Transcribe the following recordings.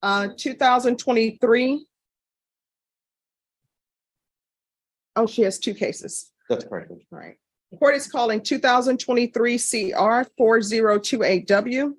2023. Oh, she has two cases. That's correct. All right. The court is calling 2023 CR 4028W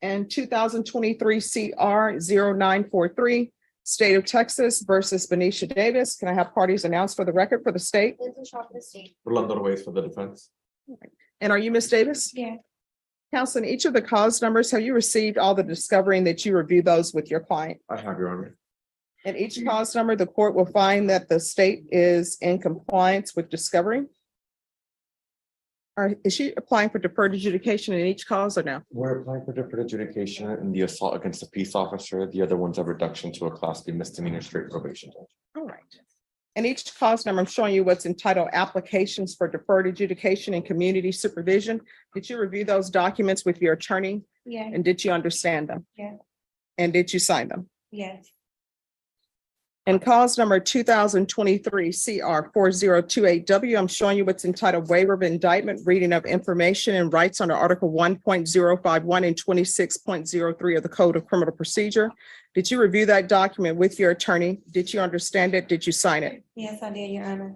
and 2023 CR 0943, State of Texas versus Benicia Davis. Can I have parties announced for the record for the state? Lindsay Shaw for the state. Rolando Ruiz for the defense. And are you Ms. Davis? Yeah. Counsel, in each of the cause numbers, have you received all the discovery and that you review those with your client? I have, Your Honor. In each cause number, the court will find that the state is in compliance with discovery. Or is she applying for deferred adjudication in each cause or no? We're applying for deferred adjudication in the assault against a peace officer. The other one's a reduction to a Class B misdemeanor straight probation. All right. In each cause number, I'm showing you what's entitled applications for deferred adjudication and community supervision. Did you review those documents with your attorney Yeah. and did you understand them? Yeah. And did you sign them? Yes. And cause number 2023 CR 4028W, I'm showing you what's entitled waiver of indictment, reading of information and rights under Article 1.051 and 26.03 of the Code of Criminal Procedure. Did you review that document with your attorney? Did you understand it? Did you sign it? Yes, I did, Your Honor.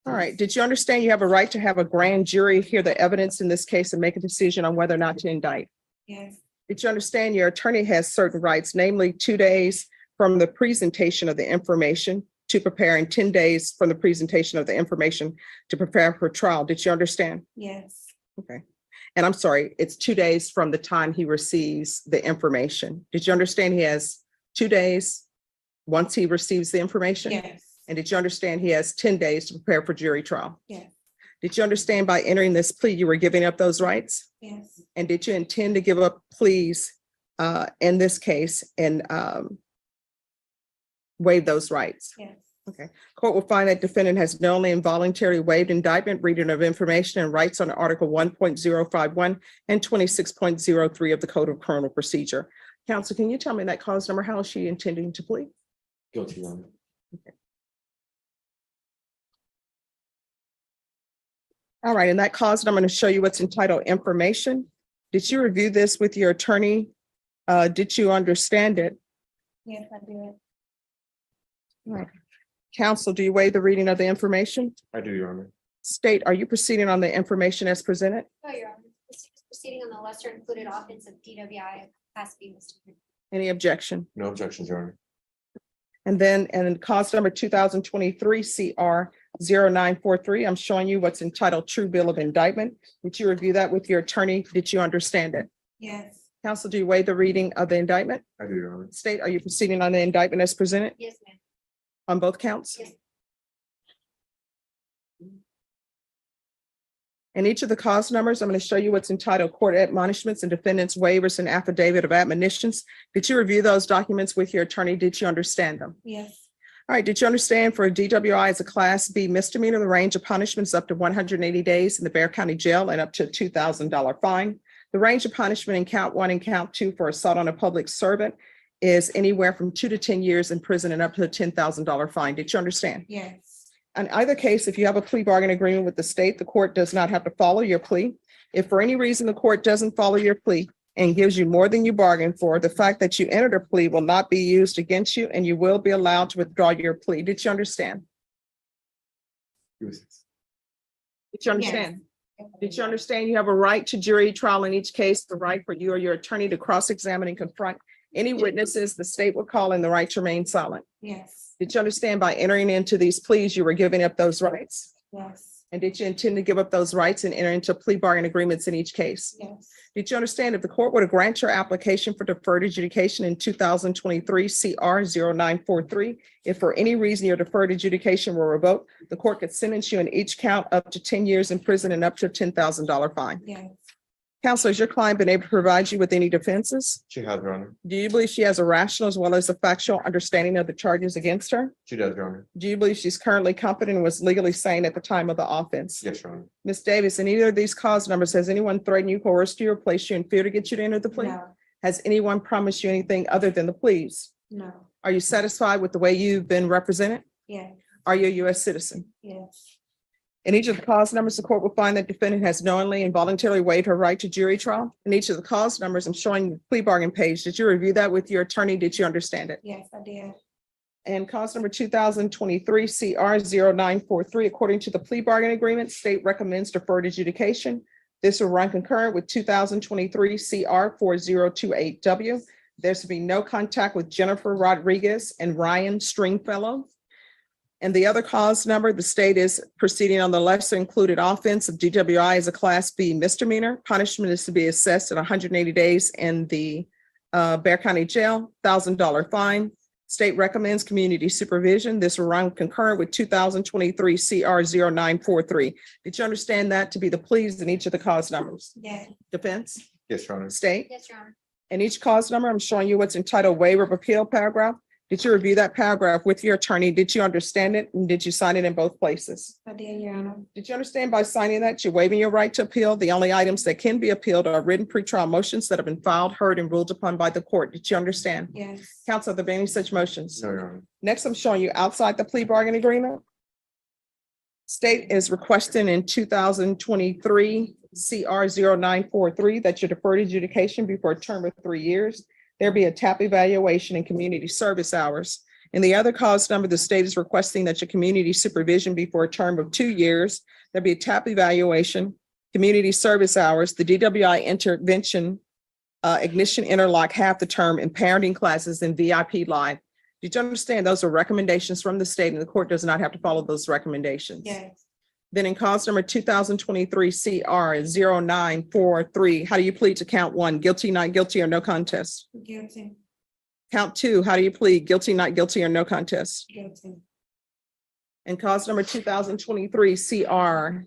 All right. Did you understand you have a right to have a grand jury hear the evidence in this case and make a decision on whether or not to indict? Yes. Did you understand your attorney has certain rights, namely 2 days from the presentation of the information to prepare and 10 days from the presentation of the information to prepare for trial? Did you understand? Yes. Okay. And I'm sorry, it's 2 days from the time he receives the information. Did you understand he has 2 days once he receives the information? Yes. And did you understand he has 10 days to prepare for jury trial? Yes. Did you understand by entering this plea, you were giving up those rights? Yes. And did you intend to give up pleas in this case and waive those rights? Yes. Okay. Court will find that defendant has knowingly and voluntarily waived indictment, reading of information and rights under Article 1.051 and 26.03 of the Code of Criminal Procedure. Counsel, can you tell me that cause number? How is she intending to plead? Guilty, Your Honor. All right, and that cause, I'm going to show you what's entitled information. Did you review this with your attorney? Did you understand it? Yes, I did. All right. Counsel, do you waive the reading of the information? I do, Your Honor. State, are you proceeding on the information as presented? No, Your Honor. This is proceeding on the lesser included offense of DWI Class B misdemeanor. Any objection? No objections, Your Honor. And then, and cause number 2023 CR 0943, I'm showing you what's entitled true bill of indictment. Did you review that with your attorney? Did you understand it? Yes. Counsel, do you waive the reading of the indictment? I do, Your Honor. State, are you proceeding on the indictment as presented Yes, ma'am. on both counts? Yes. And each of the cause numbers, I'm going to show you what's entitled court admonishments and defendants waivers and affidavit of admonitions. Did you review those documents with your attorney? Did you understand them? Yes. All right. Did you understand for a DWI as a Class B misdemeanor, the range of punishments up to 180 days in the Bexar County Jail and up to a $2,000 fine? The range of punishment in count 1 and count 2 for assault on a public servant is anywhere from 2 to 10 years in prison and up to a $10,000 fine. Did you understand? Yes. In either case, if you have a plea bargain agreement with the state, the court does not have to follow your plea. If for any reason the court doesn't follow your plea and gives you more than you bargained for, the fact that you entered a plea will not be used against you and you will be allowed to withdraw your plea. Did you understand? Did you understand? Did you understand you have a right to jury trial in each case, the right for you or your attorney to cross-examine and confront any witnesses the state will call and the right to remain silent? Yes. Did you understand by entering into these pleas, you were giving up those rights? Yes. And did you intend to give up those rights and enter into plea bargain agreements in each case? Yes. Did you understand if the court were to grant your application for deferred adjudication in 2023 CR 0943, if for any reason your deferred adjudication were revoked, the court could sentence you in each count up to 10 years in prison and up to a $10,000 fine? Yes. Counsel, has your client been able to provide you with any defenses? She has, Your Honor. Do you believe she has a rational as well as a factual understanding of the charges against her? She does, Your Honor. Do you believe she's currently competent and was legally sane at the time of the offense? Yes, Your Honor. Ms. Davis, in either of these cause numbers, has anyone threatened you, coerced you, or placed you in fear to get you to enter the plea? No. Has anyone promised you anything other than the pleas? No. Are you satisfied with the way you've been represented? Yes. Are you a U.S. citizen? Yes. In each of the cause numbers, the court will find that defendant has knowingly and voluntarily waived her right to jury trial. In each of the cause numbers, I'm showing the plea bargain page. Did you review that with your attorney? Did you understand it? Yes, I did. And cause number 2023 CR 0943, according to the plea bargain agreement, state recommends deferred adjudication. This will run concurrent with 2023 CR 4028W. There's to be no contact with Jennifer Rodriguez and Ryan Stringfellow. And the other cause number, the state is proceeding on the lesser included offense of DWI as a Class B misdemeanor. Punishment is to be assessed at 180 days in the Bear County Jail, $1,000 fine. State recommends community supervision. This will run concurrent with 2023 CR 0943. Did you understand that to be the pleas in each of the cause numbers? Yes. Defense, Yes, Your Honor. state, Yes, Your Honor. and each cause number, I'm showing you what's entitled waiver of appeal paragraph. Did you review that paragraph with your attorney? Did you understand it? And did you sign it in both places? I did, Your Honor. Did you understand by signing that you're waiving your right to appeal? The only items that can be appealed are written pretrial motions that have been filed, heard, and ruled upon by the court. Did you understand? Yes. Counsel, are there any such motions? No, Your Honor. Next, I'm showing you outside the plea bargain agreement. State is requesting in 2023 CR 0943 that your deferred adjudication before a term of 3 years. There be a TAP evaluation and community service hours. In the other cause number, the state is requesting that your community supervision before a term of 2 years. There be a TAP evaluation, community service hours, the DWI intervention, ignition interlock half the term, and parenting classes in VIP live. Did you understand those are recommendations from the state and the court does not have to follow those recommendations? Yes. Then in cause number 2023 CR 0943, how do you plead to count one? Guilty, not guilty, or no contest? Guilty. Count two, how do you plead? Guilty, not guilty, or no contest? Guilty. And cause number 2023 CR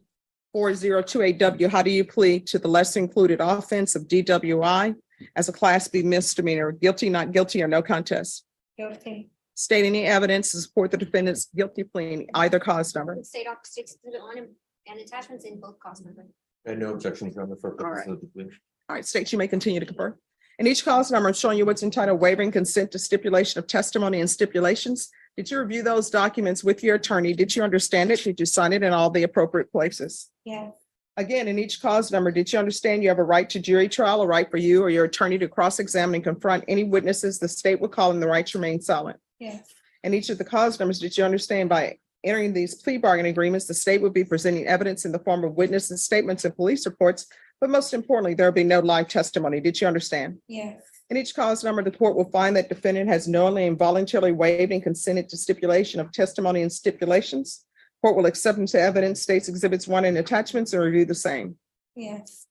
4028W, how do you plead to the lesser included offense of DWI as a Class B misdemeanor? Guilty, not guilty, or no contest? Guilty. State any evidence to support the defendant's guilty plea in either cause number. The state offers exhibit one and attachments in both cause numbers. And no objections, Your Honor, for All right. purposes of the plea. All right, state, you may continue to confer. In each cause number, I'm showing you what's entitled waiving consent to stipulation of testimony and stipulations. Did you review those documents with your attorney? Did you understand it? Did you sign it in all the appropriate places? Yes. Again, in each cause number, did you understand you have a right to jury trial, a right for you or your attorney to cross-examine and confront any witnesses the state would call in the right to remain silent? Yes. In each of the cause numbers, did you understand by entering these plea bargain agreements, the state would be presenting evidence in the form of witnesses, statements, and police reports, but most importantly, there will be no live testimony. Did you understand? Yes. In each cause number, the court will find that defendant has knowingly and voluntarily waived and consented to stipulation of testimony and stipulations. Court will accept into evidence states exhibits 1 and attachments and review the same. Yes.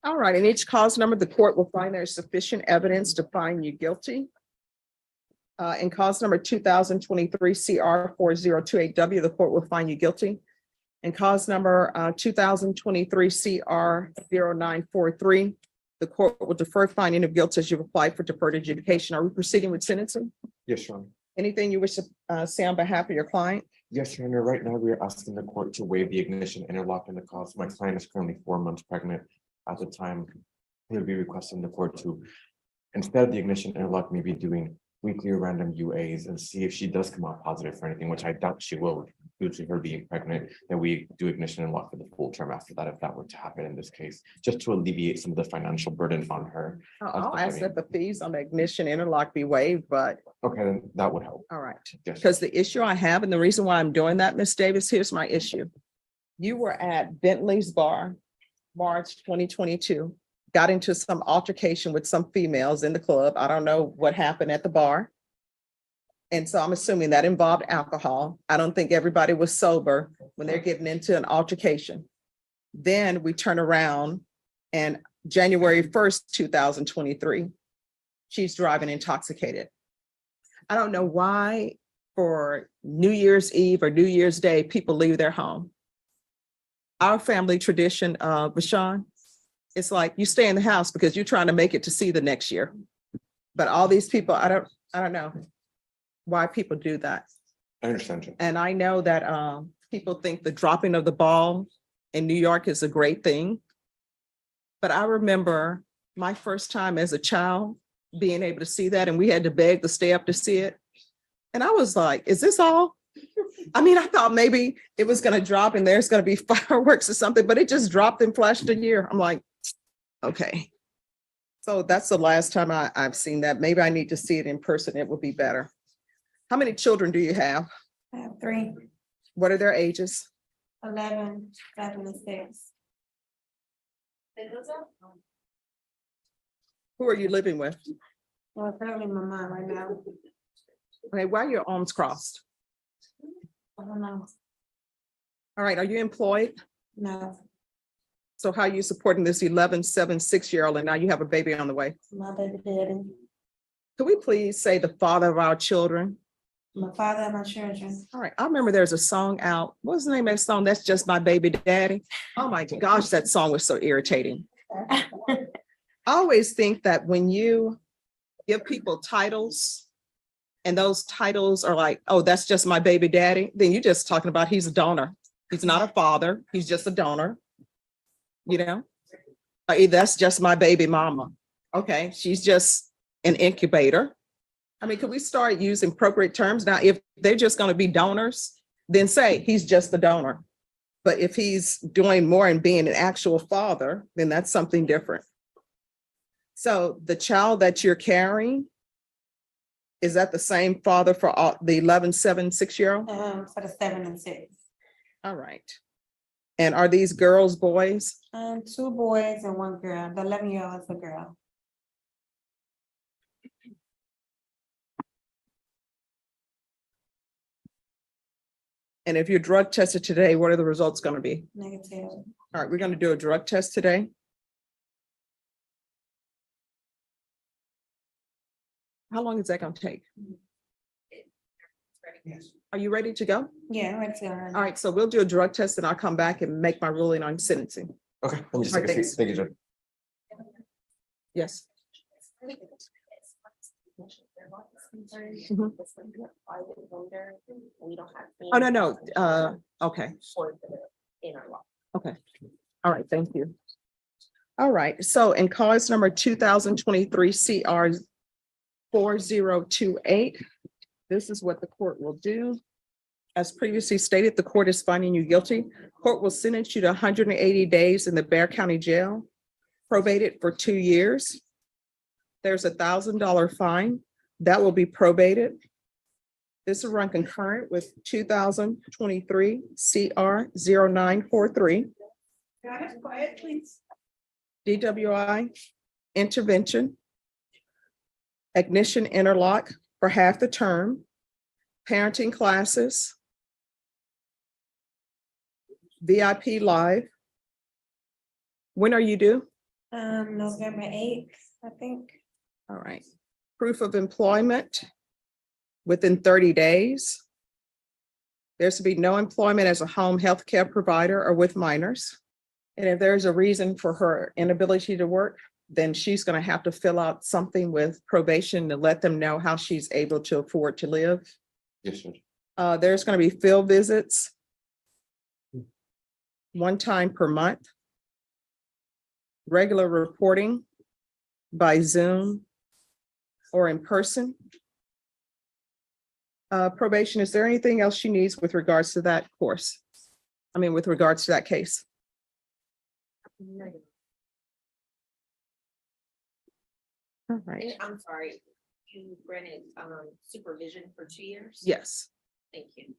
All right, in each cause number, the court will find there is sufficient evidence to find you guilty. In cause number 2023 CR 4028W, the court will find you guilty. In cause number 2023 CR 0943, the court will defer finding of guilt as you've applied for deferred adjudication. Are we proceeding with sentencing? Yes, Your Honor. Anything you wish to say on behalf of your client? Yes, Your Honor. Right now, we are asking the court to waive the ignition interlock in the cause. My client is currently 4 months pregnant. At the time, we would be requesting the court to, instead of the ignition interlock, maybe doing weekly random UAs and see if she does come out positive for anything, which I doubt she will, due to her being pregnant, that we do ignition and lock for the full term after that, if that were to happen in this case, just to alleviate some of the financial burden on her. I'll ask that the fees on the ignition interlock be waived, but Okay, then that would help. all right. Yes. Because the issue I have and the reason why I'm doing that, Ms. Davis, here's my issue. You were at Bentley's Bar, March 2022, got into some altercation with some females in the club. I don't know what happened at the bar. And so I'm assuming that involved alcohol. I don't think everybody was sober when they're getting into an altercation. Then we turn around and January 1st, 2023, she's driving intoxicated. I don't know why for New Year's Eve or New Year's Day, people leave their home. Our family tradition, Rashawn, it's like you stay in the house because you're trying to make it to see the next year. But all these people, I don't know why people do that. I understand you. And I know that people think the dropping of the ball in New York is a great thing. But I remember my first time as a child being able to see that, and we had to beg to stay up to see it. And I was like, is this all? I mean, I thought maybe it was gonna drop and there's gonna be fireworks or something, but it just dropped and flashed a year. I'm like, okay. So that's the last time I've seen that. Maybe I need to see it in person. It would be better. How many children do you have? I have 3, What are their ages? 11, 7, and 6. Who are you living with? Well, currently my mom right now. Okay, why are your arms crossed? I don't know. All right, are you employed? No, So how are you supporting this 11, 7, 6-year-old and now you have a baby on the way? my baby daddy, Could we please say the father of our children? my father, and my children. All right, I remember there's a song out. What's the name of that song? That's Just My Baby Daddy. Oh my gosh, that song was so irritating. I always think that when you give people titles and those titles are like, oh, that's just my baby daddy, then you're just talking about he's a donor. He's not a father. He's just a donor. You know, that's just my baby mama. Okay, she's just an incubator. I mean, could we start using appropriate terms? Now, if they're just going to be donors, then say he's just the donor. But if he's doing more and being an actual father, then that's something different. So the child that you're carrying, is that the same father for all the 11, 7, 6-year-old? For the 7 and 6. All right. And are these girls, boys? 2 boys and 1 girl. The 11-year-old is a girl. And if you're drug tested today, what are the results going to be? Negative. All right, we're going to do a drug test today. How long is that going to take? Are you ready to go? Yeah, right there. All right, so we'll do a drug test and I'll come back and make my ruling on sentencing. Okay, let me just All take right, a seat. Thank you, Judge. Yes. Mhm. Oh, no. Okay. Okay. All right, thank you. All right, so in cause number 2023 CR 4028, this is what the court will do. As previously stated, the court is finding you guilty. Court will sentence you to 180 days in the Bear County Jail, probated for 2 years. There's $1,000 fine that will be probated. This will run concurrent with 2023 CR 0943. Quiet, please. DWI intervention, ignition interlock for half the term, parenting classes, VIP live. When are you due? November 8th, I think. All right. Proof of employment within 30 days. There's to be no employment as a home health care provider or with minors. And if there's a reason for her inability to work, then she's going to have to fill out something with probation to let them know how she's able to afford to live. Yes, Judge. There's going to be field visits 1 time per month. Regular reporting by Zoom or in person. Probation, is there anything else she needs with regards to that course? I mean, with regards to that case? All right, I'm sorry, you granted supervision for 2 years? yes. Thank you.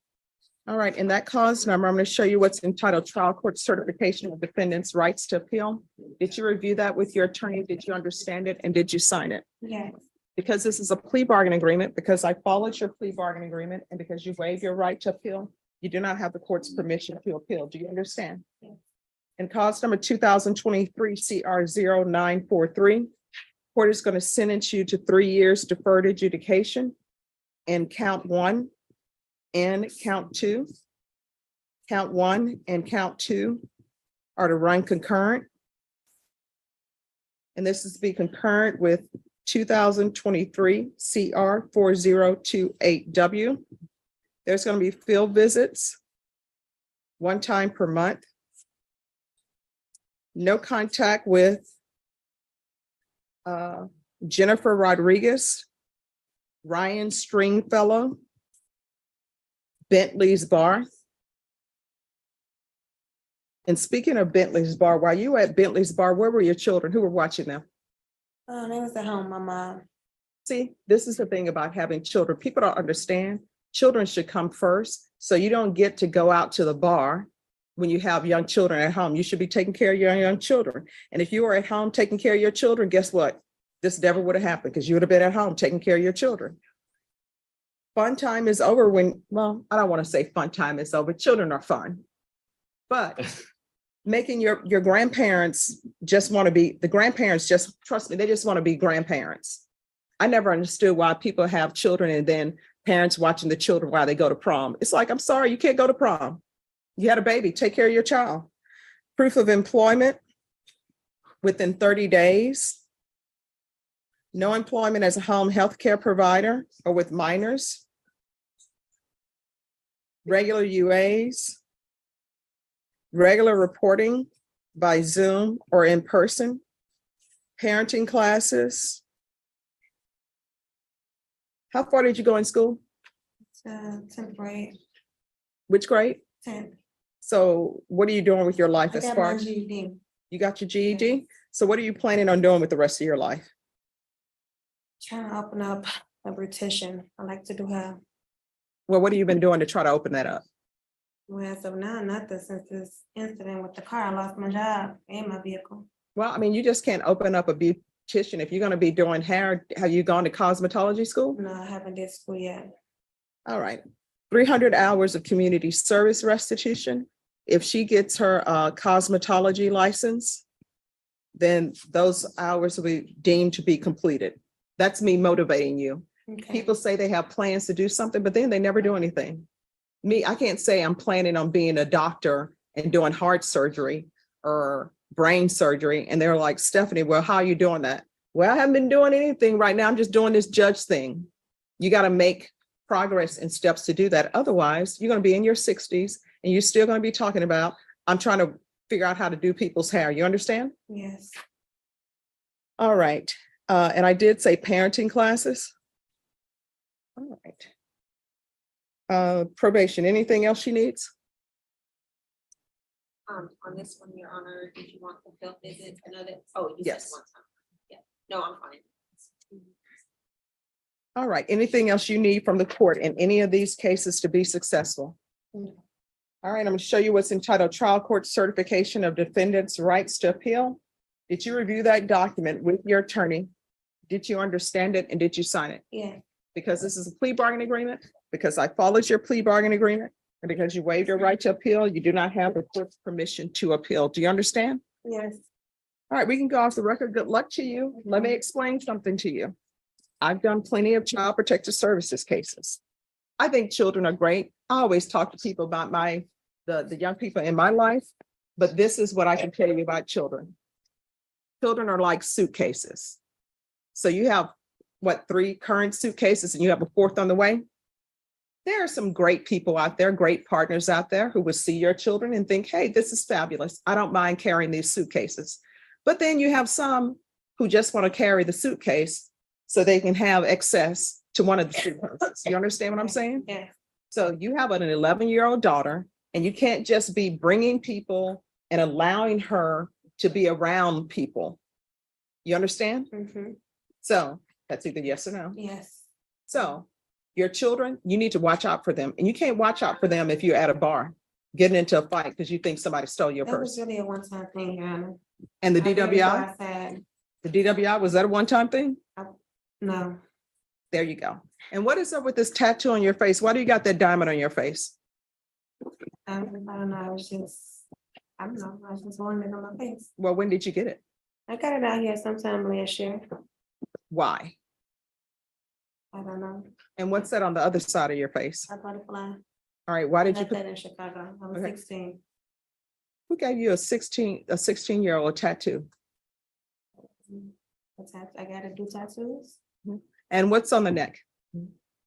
All right, in that cause number, I'm going to show you what's entitled Trial Court Certification of Defendant's Rights to Appeal. Did you review that with your attorney? Did you understand it? And did you sign it? Yes. Because this is a plea bargain agreement, because I followed your plea bargain agreement, and because you waive your right to appeal, you do not have the court's permission to appeal. Do you understand? Yes. In cause number 2023 CR 0943, court is going to sentence you to 3 years deferred adjudication in count 1 and count 2. Count 1 and count 2 are to run concurrent. And this is to be concurrent with 2023 CR 4028W. There's going to be field visits 1 time per month. No contact with Jennifer Rodriguez, Ryan Stringfellow, Bentley's Bar. And speaking of Bentley's Bar, while you were at Bentley's Bar, where were your children? Who were watching them? They was at home, my mom. See, this is the thing about having children. People don't understand. Children should come first. So you don't get to go out to the bar when you have young children at home. You should be taking care of your young children. And if you were at home taking care of your children, guess what? This never would have happened because you would have been at home taking care of your children. Fun time is over when, well, I don't want to say fun time is over. Children are fun. But making your grandparents just want to be, the grandparents just, trust me, they just want to be grandparents. I never understood why people have children and then parents watching the children while they go to prom. It's like, I'm sorry, you can't go to prom. You had a baby, take care of your child. Proof of employment within 30 days. No employment as a home health care provider or with minors. Regular UAs. Regular reporting by Zoom or in person. Parenting classes. How far did you go in school? 10th grade, Which grade? 10th. So what are you doing with your life I as got far my as GED. you got your GED? So what are you planning on doing with the rest of your life? Trying to open up a beautician. I like to do hair. Well, what have you been doing to try to open that up? Well, as of now, nothing since this incident with the car. I lost my job and my vehicle. Well, I mean, you just can't open up a beautician. If you're going to be doing hair, have you gone to cosmetology school? No, I haven't did school yet. All right. 300 hours of community service restitution. If she gets her cosmetology license, then those hours will be deemed to be completed. That's me motivating you. Okay. People say they have plans to do something, but then they never do anything. Me, I can't say I'm planning on being a doctor and doing heart surgery or brain surgery. And they're like, Stephanie, well, how are you doing that? Well, I haven't been doing anything right now. I'm just doing this judge thing. You got to make progress and steps to do that. Otherwise, you're going to be in your 60s and you're still going to be talking about, I'm trying to figure out how to do people's hair. You understand? Yes. All right. And I did say parenting classes. All right. Probation, anything else she needs? On this one, Your Honor, did you want the field visit? I know that, oh, you said Yes. one time. Yeah, no, I'm fine. All right. Anything else you need from the court in any of these cases to be successful? No. All right, I'm going to show you what's entitled Trial Court Certification of Defendant's Rights to Appeal. Did you review that document with your attorney? Did you understand it and did you sign it? Yeah. Because this is a plea bargain agreement, because I followed your plea bargain agreement, and because you waived your right to appeal, you do not have the court's permission to appeal. Do you understand? Yes. All right, we can go off the record. Good luck to you. Let me explain something to you. I've done plenty of child protective services cases. I think children are great. I always talk to people about the young people in my life, but this is what I can tell you about children. Children are like suitcases. So you have, what, 3 current suitcases and you have a 4th on the way? There are some great people out there, great partners out there who will see your children and think, hey, this is fabulous. I don't mind carrying these suitcases. But then you have some who just want to carry the suitcase so they can have access to one of the suitcases. You understand what I'm saying? Yeah. So you have an 11-year-old daughter and you can't just be bringing people and allowing her to be around people. You understand? Mhm. So that's either yes or no. Yes. So your children, you need to watch out for them. And you can't watch out for them if you're at a bar getting into a fight because you think somebody stole your That was purse. really a one-time thing, Your Honor. And the I really DWI, thought that, the DWI, was that a one-time thing? no, There you go. And what is up with this tattoo on your face? Why do you got that diamond on your face? I don't know, I was just, I don't know, I was just wanting it on my face. Well, when did you get it? I got it out here sometime last year. Why? I don't know. And what's that on the other side of your face? I butterfly. All right, why I did you got put, that in Chicago. I was Okay. 16. who gave you a 16-year-old tattoo? I gotta do tattoos. And what's on the neck?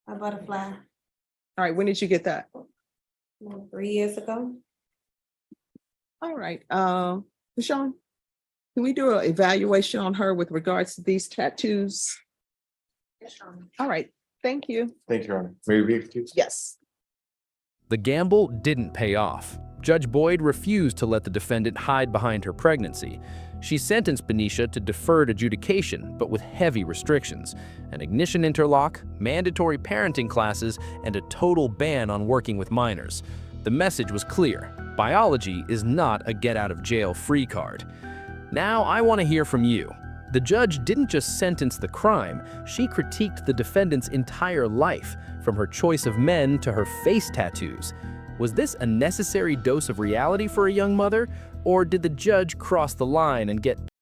A butterfly. All right, when did you get that? 3 years ago. All right, Sean, can we do an evaluation on her with regards to these tattoos? Yes, Your Honor. All right, thank you. Thank you, Your Honor. May we be excused? Yes. The gamble didn't pay off. Judge Boyd refused to let the defendant hide behind her pregnancy. She sentenced Benicia to deferred adjudication, but with heavy restrictions: an ignition interlock, mandatory parenting classes, and a total ban on working with minors. The message was clear: biology is not a get-out-of-jail-free card. Now I want to hear from you. The judge didn't just sentence the crime, she critiqued the defendant's entire life, from her choice of men to her face tattoos. Was this a necessary dose of reality for a young mother, or did the judge cross the line and get